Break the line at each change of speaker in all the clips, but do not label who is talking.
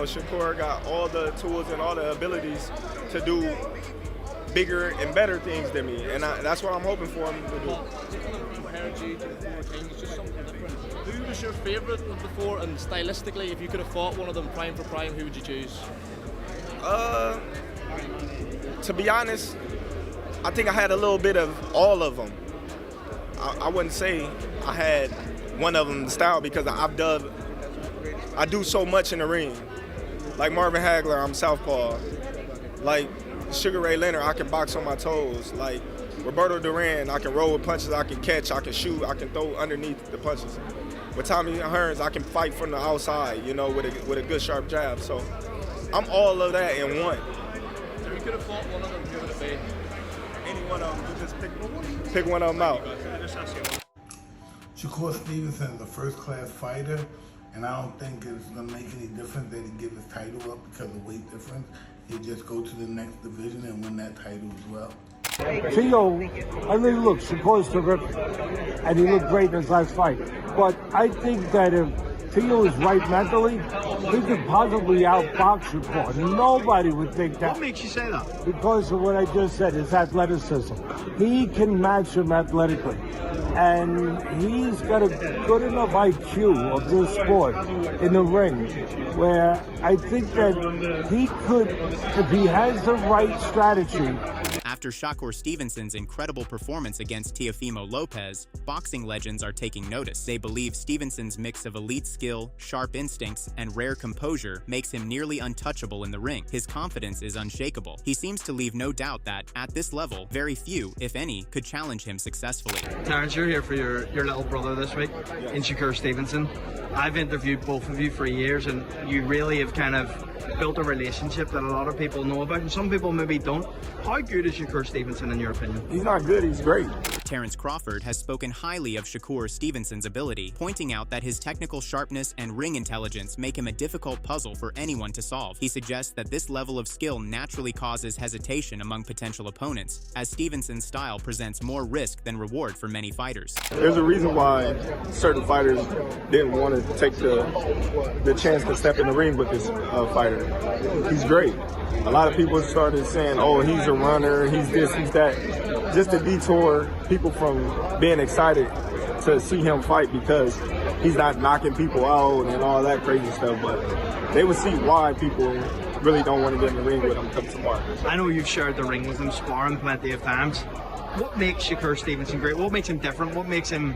know, Shakur got all the tools and all the abilities to do bigger and better things than me, and that's what I'm hoping for him to do.
Who was your favourite of the four, and stylistically, if you could have fought one of them prime for prime, who would you choose?
To be honest, I think I had a little bit of all of them. I wouldn't say I had one of them style, because I do so much in the ring. Like Marvin Hagler, I'm southpaw. Like Sugar Ray Leonard, I can box on my toes. Like Roberto Duran, I can roll with punches, I can catch, I can shoot, I can throw underneath the punches. With Tommy Hearns, I can fight from the outside, you know, with a good sharp jab. So I'm all of that in one.
So you could have fought one of them, who would it be?
Any one of them, you just pick one of them out.
Shakur Stevenson is a first-class fighter, and I don't think it's going to make any difference that he give his title up because of weight difference. He'll just go to the next division and win that title as well.
Teo, I mean, look, Shakur's terrific, and he looked great in his last fight. But I think that if Teo is right mentally, he could possibly outbox Shakur. Nobody would think that.
What makes you say that?
Because of what I just said, his athleticism. He can match him athletically. And he's got a good enough IQ of this sport in the ring, where I think that he could, if he has the right strategy.
After Shakur Stevenson's incredible performance against Teofimo Lopez, boxing legends are taking notice. They believe Stevenson's mix of elite skill, sharp instincts, and rare composure makes him nearly untouchable in the ring. His confidence is unshakable. He seems to leave no doubt that, at this level, very few, if any, could challenge him successfully.
Terrence, you're here for your little brother this week in Shakur Stevenson. I've interviewed both of you for years, and you really have kind of built a relationship that a lot of people know about, and some people maybe don't. How good is Shakur Stevenson in your opinion?
He's not good, he's great.
Terrence Crawford has spoken highly of Shakur Stevenson's ability, pointing out that his technical sharpness and ring intelligence make him a difficult puzzle for anyone to solve. He suggests that this level of skill naturally causes hesitation among potential opponents, as Stevenson's style presents more risk than reward for many fighters.
There's a reason why certain fighters didn't want to take the chance to step in the ring with this fighter. He's great. A lot of people started saying, oh, he's a runner, he's this, he's that. Just to detour people from being excited to see him fight, because he's not knocking people out and all that crazy stuff, but they would see why people really don't want to get in the ring with him come tomorrow.
I know you've shared the ring with him, sparring plenty of times. What makes Shakur Stevenson great? What makes him different? What makes him,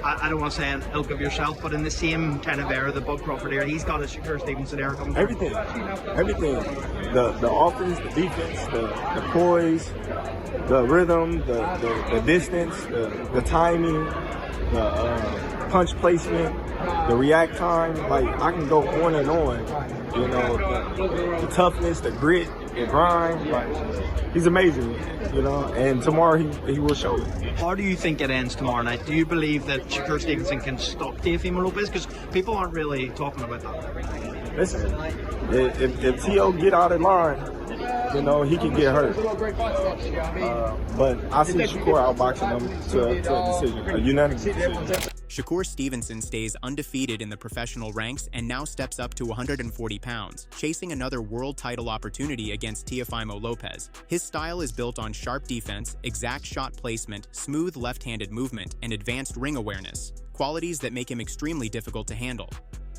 I don't want to say an ilk of yourself, but in the same kind of era, the Bud Crawford era, he's got a Shakur Stevenson era coming.
Everything. The offense, the defense, the poise, the rhythm, the distance, the timing, the punch placement, the react time. Like, I can go on and on. You know, the toughness, the grit, the grind. Like, he's amazing. You know, and tomorrow he will show it.
How do you think it ends tomorrow night? Do you believe that Shakur Stevenson can stop Teofimo Lopez? Because people aren't really talking about that.
Listen, if T.O. get out of line, you know, he can get hurt. But I see Shakur outboxing him to a decision, a unanimous decision.
Shakur Stevenson stays undefeated in the professional ranks and now steps up to 140 pounds, chasing another world title opportunity against Teofimo Lopez. His style is built on sharp defense, exact shot placement, smooth left-handed movement, and advanced ring awareness, qualities that make him extremely difficult to handle.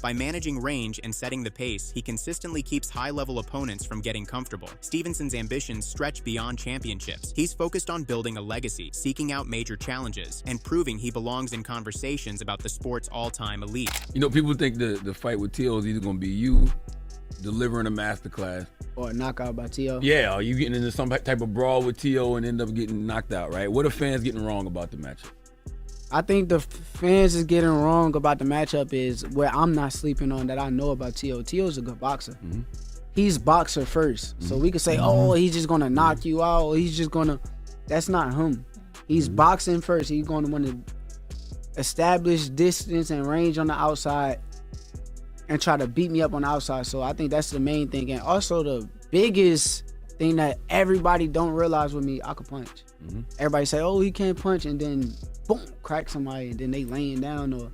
By managing range and setting the pace, he consistently keeps high-level opponents from getting comfortable. Stevenson's ambitions stretch beyond championships. He's focused on building a legacy, seeking out major challenges, and proving he belongs in conversations about the sport's all-time elite.
You know, people think the fight with Teo is either going to be you delivering a masterclass,
or a knockout by Teo.
Yeah, or you getting into some type of brawl with Teo and end up getting knocked out, right? What are fans getting wrong about the matchup?
I think the fans is getting wrong about the matchup is where I'm not sleeping on that I know about Teo. Teo's a good boxer. Mm-hmm. He's boxer first. Mm-hmm. So we could say, oh, he's just going to knock you out. Or he's just going to... That's not him. He's boxing first. He's going to want to establish distance and range on the outside and try to beat me up on the outside. So I think that's the main thing. And also the biggest thing that everybody don't realize with me, I can punch. Mm-hmm. Everybody say, oh, he can't punch, and then boom, crack somebody, and then they laying down, or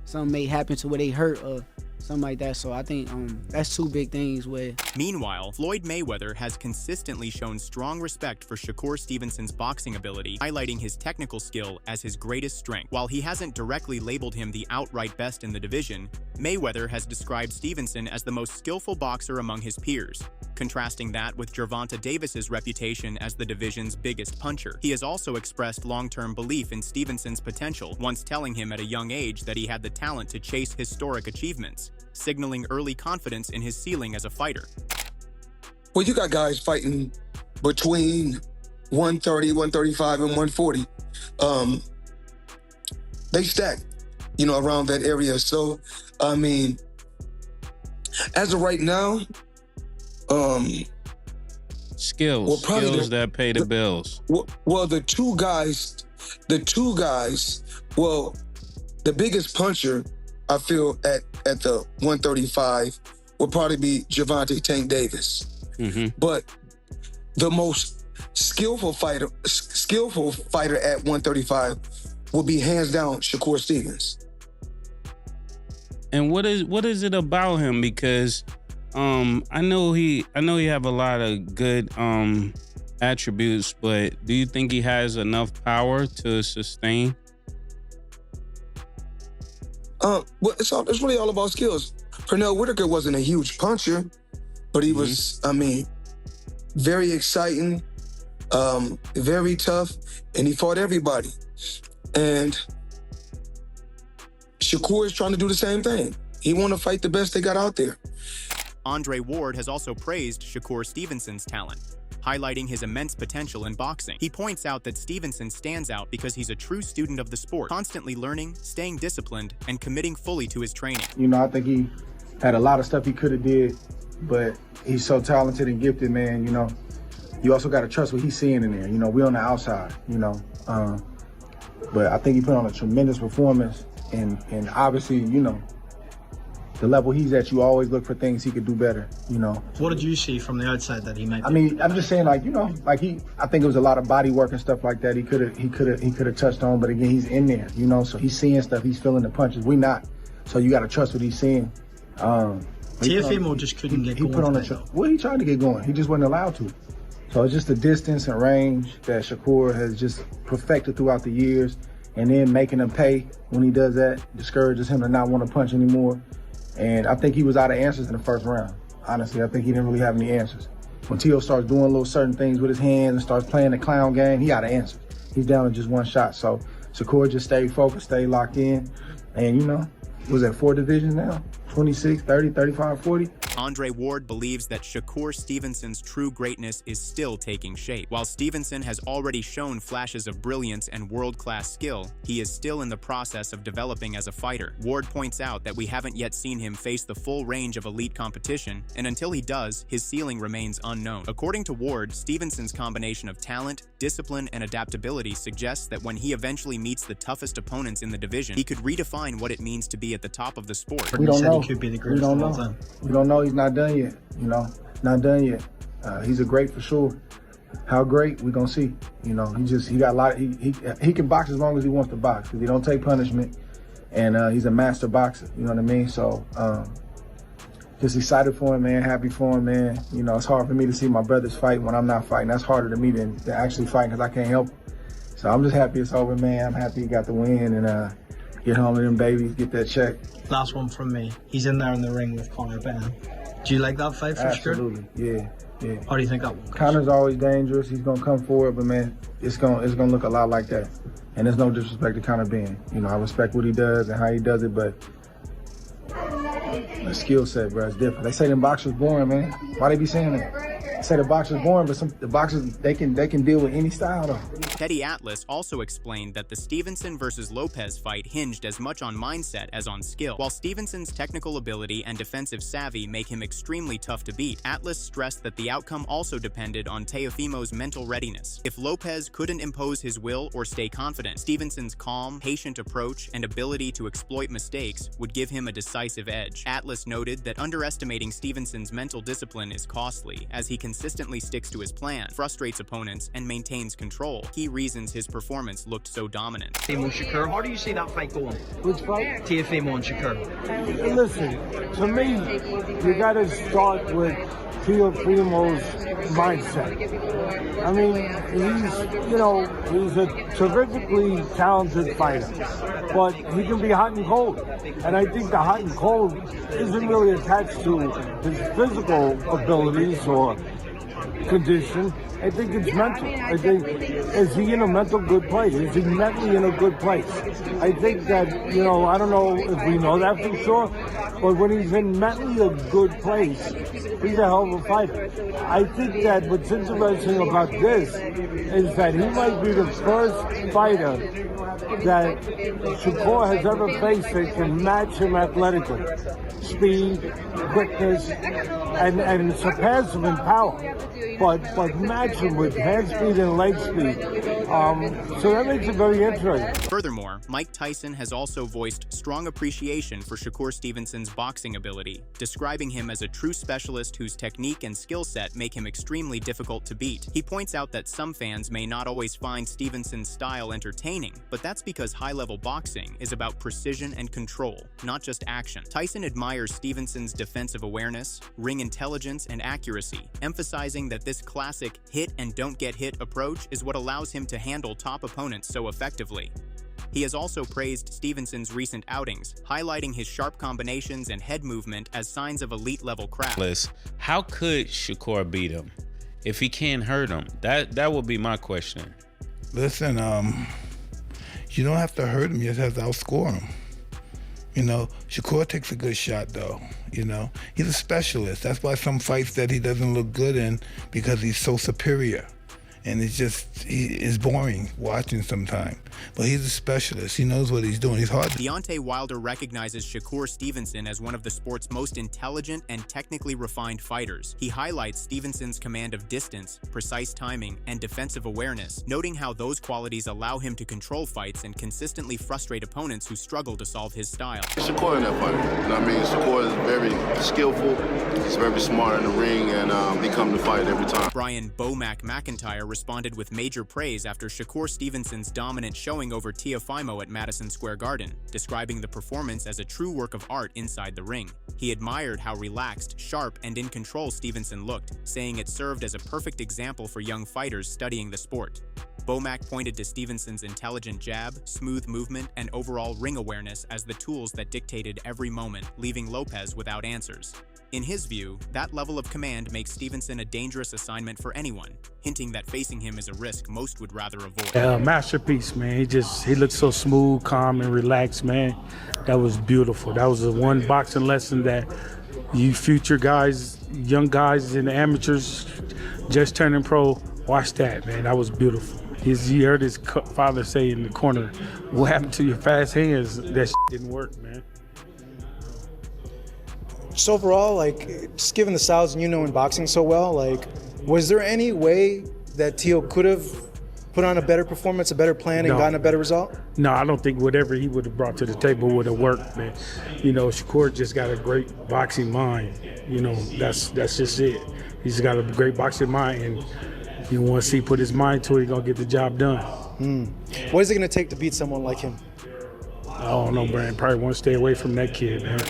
something may happen to where they hurt, or something like that. So I think that's two big things where.
Meanwhile, Floyd Mayweather has consistently shown strong respect for Shakur Stevenson's boxing ability, highlighting his technical skill as his greatest strength. While he hasn't directly labeled him the outright best in the division, Mayweather has described Stevenson as the most skillful boxer among his peers, contrasting that with Gervonta Davis's reputation as the division's biggest puncher. He has also expressed long-term belief in Stevenson's potential, once telling him at a young age that he had the talent to chase historic achievements, signaling early confidence in his ceiling as a fighter.
Well, you got guys fighting between 130, 135, and 140. They stack, around that area. So, I mean, as of right now,
skills that pay the bills.
Well, the two guys, well, the biggest puncher, I feel, at the 135 will probably be Gervonta Tank Davis.
Mm-hmm.
But the most skillful fighter at 135 will be hands down Shakur Stevens.
And what is it about him? Because I know he have a lot of good attributes, but do you think he has enough power to sustain?
Well, it's really all about skills. Pernell Whitaker wasn't a huge puncher, but he was, very exciting, very tough, and he fought everybody. And Shakur is trying to do the same thing. He want to fight the best they got out there.
Andre Ward has also praised Shakur Stevenson's talent, highlighting his immense potential in boxing. He points out that Stevenson stands out because he's a true student of the sport, constantly learning, staying disciplined, and committing fully to his training.
I think he had a lot of stuff he could have did, but he's so talented and gifted, man. You also got to trust what he's seeing in there. We on the outside, but I think he put on a tremendous performance, and obviously, the level he's at, you always look for things he could do better,
What did you see from the outside that he might?
I'm just saying, I think it was a lot of body work and stuff like that. He could have touched on, but again, he's in there, so he's seeing stuff, he's feeling the punches. We not, so you got to trust what he's seeing.
Teofimo just couldn't get going.
He tried to get going. He just wasn't allowed to. So it's just the distance and range that Shakur has just perfected throughout the years, and then making him pay when he does that discourages him to not want to punch anymore. And I think he was out of answers in the first round. Honestly, I think he didn't really have any answers. When Teo starts doing little certain things with his hands and starts playing the clown game, he out of answers. He's down to just one shot. So Shakur just stayed focused, stayed locked in, and was at 4 divisions now, 26, 30, 35, 40.
Andre Ward believes that Shakur Stevenson's true greatness is still taking shape. While Stevenson has already shown flashes of brilliance and world-class skill, he is still in the process of developing as a fighter. Ward points out that we haven't yet seen him face the full range of elite competition, and until he does, his ceiling remains unknown. According to Ward, Stevenson's combination of talent, discipline, and adaptability suggests that when he eventually meets the toughest opponents in the division, he could redefine what it means to be at the top of the sport.
We don't know.
He could be the greatest of all time.
We don't know. He's not done yet. Not done yet. He's a great for sure. How great, we gonna see. He got a lot. He can box as long as he wants to box because he don't take punishment, and he's a master boxer. You know what I mean? So just excited for him, man. Happy for him, man. It's hard for me to see my brothers fight when I'm not fighting. That's harder to me than to actually fight because I can't help him. So I'm just happy it's over, man. I'm happy he got the win and get home to them babies, get that check.
Last one from me. He's in there in the ring with Conor Ben. Do you like that fight for sure?
Absolutely, yeah.
How do you think that one goes?
Conor's always dangerous. He's gonna come forward, but man, it's gonna look a lot like that. And there's no disrespect to Conor Ben. I respect what he does and how he does it, but the skill set, bro, is different. They say them boxers boring, man. Why they be saying that? They say the boxers boring, but the boxers they can deal with any style though.
Teddy Atlas also explained that the Stevenson versus Lopez fight hinged as much on mindset as on skill. While Stevenson's technical ability and defensive savvy make him extremely tough to beat, Atlas stressed that the outcome also depended on Teofimo's mental readiness. If Lopez couldn't impose his will or stay confident, Stevenson's calm, patient approach and ability to exploit mistakes would give him a decisive edge. Atlas noted that underestimating Stevenson's mental discipline is costly, as he can consistently sticks to his plan, frustrates opponents, and maintains control. Key reasons his performance looked so dominant.
Teofimo Shakur, how do you see that fight going?
Which fight?
Teofimo and Shakur.
Listen, to me, you got to start with Teofimo's mindset. I mean, he's a terrifically talented fighter, but he can be hot and cold. And I think the hot and cold isn't really attached to his physical abilities or condition. I think it's mental. I think, is he in a mental good place? Is he mentally in a good place? I think that, I don't know if we know that for sure, but when he's in mentally a good place, he's a hell of a fighter. I think that what's interesting about this is that he might be the first fighter that Shakur has ever faced that can match him athletically. Speed, quickness, and surpass him in power. But match him with hand speed and leg speed. So that makes it very interesting.
Furthermore, Mike Tyson has also voiced strong appreciation for Shakur Stevenson's boxing ability, describing him as a true specialist whose technique and skill set make him extremely difficult to beat. He points out that some fans may not always find Stevenson's style entertaining, but that's because high-level boxing is about precision and control, not just action. Tyson admires Stevenson's defensive awareness, ring intelligence, and accuracy, emphasizing that this classic hit-and-don't-get-hit approach is what allows him to handle top opponents so effectively. He has also praised Stevenson's recent outings, highlighting his sharp combinations and head movement as signs of elite-level craft.
How could Shakur beat him? If he can't hurt him, that would be my question.
Listen, you don't have to hurt him, you just have to outscore him. Shakur takes a good shot though, He's a specialist. That's why some fights that he doesn't look good in, because he's so superior. And it's boring watching sometimes. But he's a specialist. He knows what he's doing. He's hard.
Deontay Wilder recognizes Shakur Stevenson as one of the sport's most intelligent and technically refined fighters. He highlights Stevenson's command of distance, precise timing, and defensive awareness, noting how those qualities allow him to control fights and consistently frustrate opponents who struggle to solve his style.
Shakur in that fight. Shakur is very skillful. He's very smart in the ring, and he comes to fight every time.
Brian Bomac McIntyre responded with major praise after Shakur Stevenson's dominant showing over Teofimo at Madison Square Garden, describing the performance as a true work of art inside the ring. He admired how relaxed, sharp, and in control Stevenson looked, saying it served as a perfect example for young fighters studying the sport. Bomac pointed to Stevenson's intelligent jab, smooth movement, and overall ring awareness as the tools that dictated every moment, leaving Lopez without answers. In his view, that level of command makes Stevenson a dangerous assignment for anyone, hinting that facing him is a risk most would rather avoid.
Masterpiece, man. He looked so smooth, calm, and relaxed, man. That was beautiful. That was the one boxing lesson that you future guys, young guys and amateurs just turning pro, watch that, man. That was beautiful. You heard his father say in the corner, "What happened to your fast hands? That didn't work, man."
Just overall, just given the styles in boxing so well, was there any way that Teo could have put on a better performance, a better plan, and gotten a better result?
No, I don't think whatever he would have brought to the table would have worked, man. Shakur just got a great boxing mind. That's just it. He's got a great boxing mind, and once he put his mind to it, he's gonna get the job done.
What is it gonna take to beat someone like him?
I don't know, Brian. Probably want to stay away from that kid, man.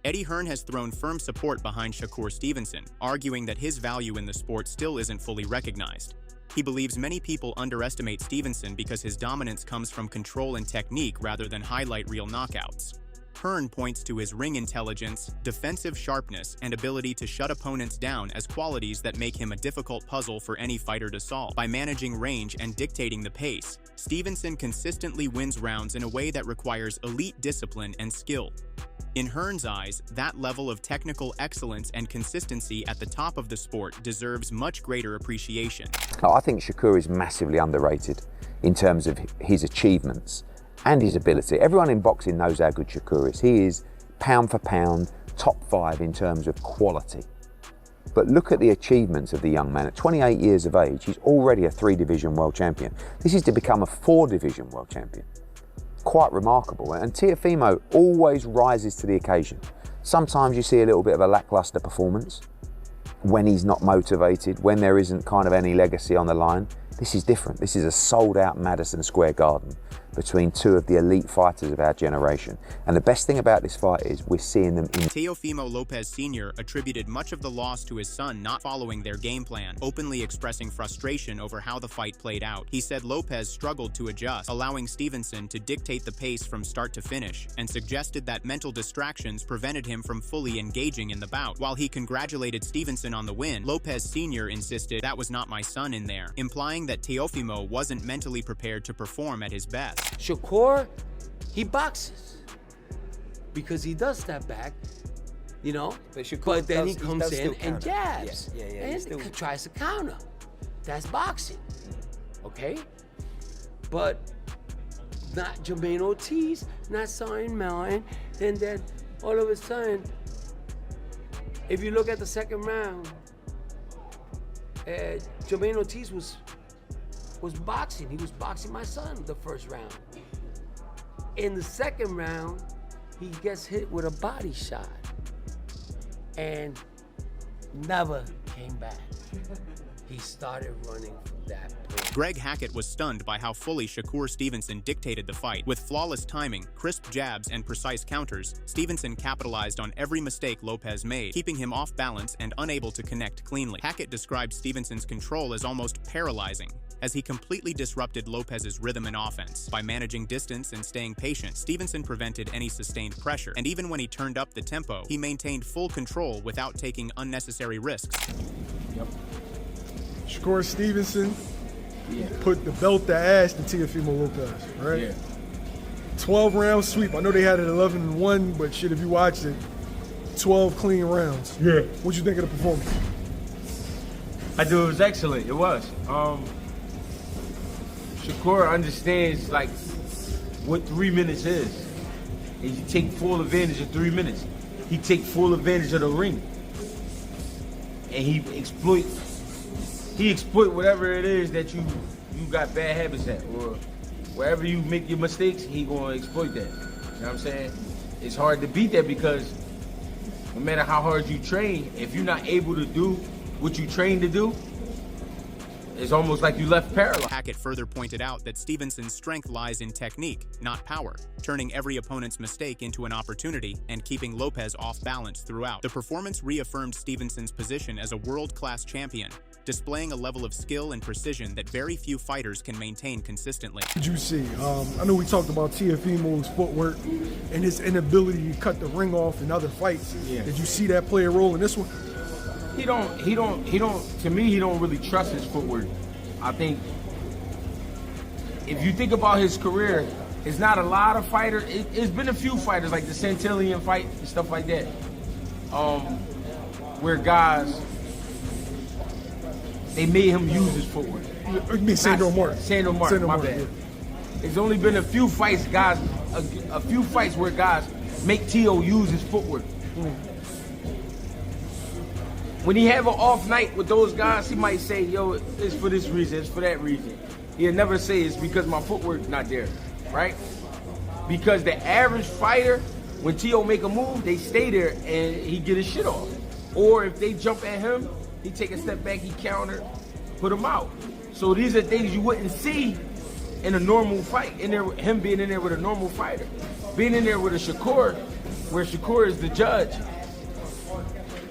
Eddie Hearn has thrown firm support behind Shakur Stevenson, arguing that his value in the sport still isn't fully recognized. He believes many people underestimate Stevenson because his dominance comes from control and technique rather than highlight reel knockouts. Hearn points to his ring intelligence, defensive sharpness, and ability to shut opponents down as qualities that make him a difficult puzzle for any fighter to solve. By managing range and dictating the pace, Stevenson consistently wins rounds in a way that requires elite discipline and skill. In Hearn's eyes, that level of technical excellence and consistency at the top of the sport deserves much greater appreciation.
I think Shakur is massively underrated in terms of his achievements and his ability. Everyone in boxing knows how good Shakur is. He is pound for pound, top 5 in terms of quality. But look at the achievements of the young man. At 28 years of age, he's already a 3-division world champion. This is to become a 4-division world champion. Quite remarkable, and Teofimo always rises to the occasion. Sometimes you see a little bit of a lackluster performance. when he's not motivated, when there isn't kind of any legacy on the line. This is different. This is a sold-out Madison Square Garden between two of the elite fighters of our generation. And the best thing about this fight is we're seeing them in...
Teofimo Lopez Sr. attributed much of the loss to his son not following their game plan, openly expressing frustration over how the fight played out. He said Lopez struggled to adjust, allowing Stevenson to dictate the pace from start to finish, and suggested that mental distractions prevented him from fully engaging in the bout. While he congratulated Stevenson on the win, Lopez Sr. insisted that was not my son in there, implying that Teofimo wasn't mentally prepared to perform at his best.
Shakur, he boxes because he does step back, you know, but then he comes in and jabs and tries to counter. That's boxing, okay? But not Jermaine Ortiz, not Son Mountain, and then all of a sudden, if you look at the second round, Jermaine Ortiz was boxing. He was boxing my son the first round. In the second round, he gets hit with a body shot and never came back. He started running from that point.
Greg Hackett was stunned by how fully Shakur Stevenson dictated the fight. With flawless timing, crisp jabs, and precise counters, Stevenson capitalized on every mistake Lopez made, keeping him off balance and unable to connect cleanly. Hackett described Stevenson's control as almost paralyzing, as he completely disrupted Lopez's rhythm and offense. By managing distance and staying patient, Stevenson prevented any sustained pressure, and even when he turned up the tempo, he maintained full control without taking unnecessary risks.
Yep. Shakur Stevenson put the belt to ass to Teofimo Lopez, right? Yeah. 12-round sweep. I know they had it 11-1, but shit, if you watched it, 12 clean rounds. Yeah. What'd you think of the performance?
I do. It was excellent. It was. Shakur understands like what 3 minutes is. And you take full advantage of 3 minutes. He take full advantage of the ring. And he exploit whatever it is that you got bad habits at, or wherever you make your mistakes, he gonna exploit that. You know what I'm saying? It's hard to beat that because no matter how hard you train, if you're not able to do what you train to do, it's almost like you left paralyzed.
Hackett further pointed out that Stevenson's strength lies in technique, not power, turning every opponent's mistake into an opportunity and keeping Lopez off balance throughout. The performance reaffirmed Stevenson's position as a world-class champion, displaying a level of skill and precision that very few fighters can maintain consistently.
What did you see? I know we talked about Teofimo's footwork and his inability to cut the ring off in other fights. Yeah. Did you see that play a role in this one?
He don't, to me, he don't really trust his footwork. I think if you think about his career, it's not a lot of fighters. It's been a few fighters, like the Centillion fight and stuff like that, where guys, they made him use his footwork.
You mean Sandor Martin?
Sandor Martin, my bad. Yeah. There's only been a few fights, guys, a few fights where guys make Teo use his footwork. When he have an off night with those guys, he might say, yo, it's for this reason, it's for that reason. He'll never say it's because my footwork's not there, right? Because the average fighter, when Teo make a move, they stay there and he get his shit off. Or if they jump at him, he take a step back, he counter, put him out. So these are things you wouldn't see in a normal fight, him being in there with a normal fighter. Being in there with a Shakur, where Shakur is the judge,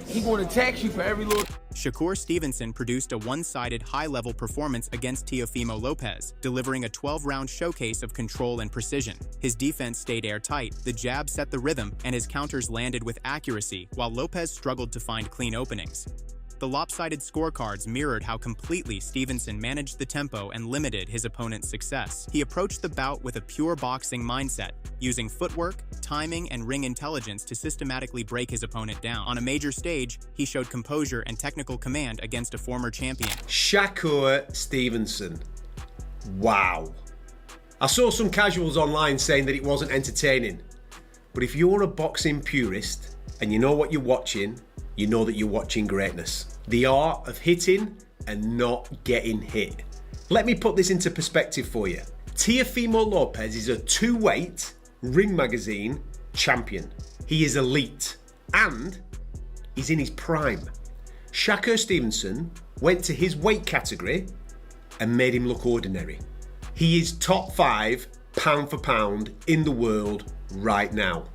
he going to tax you for every little...
Shakur Stevenson produced a one-sided, high-level performance against Teofimo Lopez, delivering a 12-round showcase of control and precision. His defense stayed airtight, the jab set the rhythm, and his counters landed with accuracy, while Lopez struggled to find clean openings. The lopsided scorecards mirrored how completely Stevenson managed the tempo and limited his opponent's success. He approached the bout with a pure boxing mindset, using footwork, timing, and ring intelligence to systematically break his opponent down. On a major stage, he showed composure and technical command against a former champion.
Shakur Stevenson. Wow. I saw some casuals online saying that it wasn't entertaining. But if you're a boxing purist and you know what you're watching, you know that you're watching greatness. The art of hitting and not getting hit. Let me put this into perspective for you. Teofimo Lopez is a two-weight Ring Magazine champion. He is elite and he's in his prime. Shakur Stevenson went to his weight category and made him look ordinary. He is top 5 pound for pound in the world right now.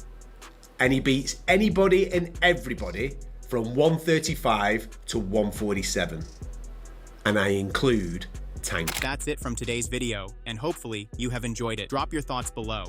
And he beats anybody and everybody from 135 to 147. And I include Tank.
That's it from today's video, and hopefully you have enjoyed it. Drop your thoughts below.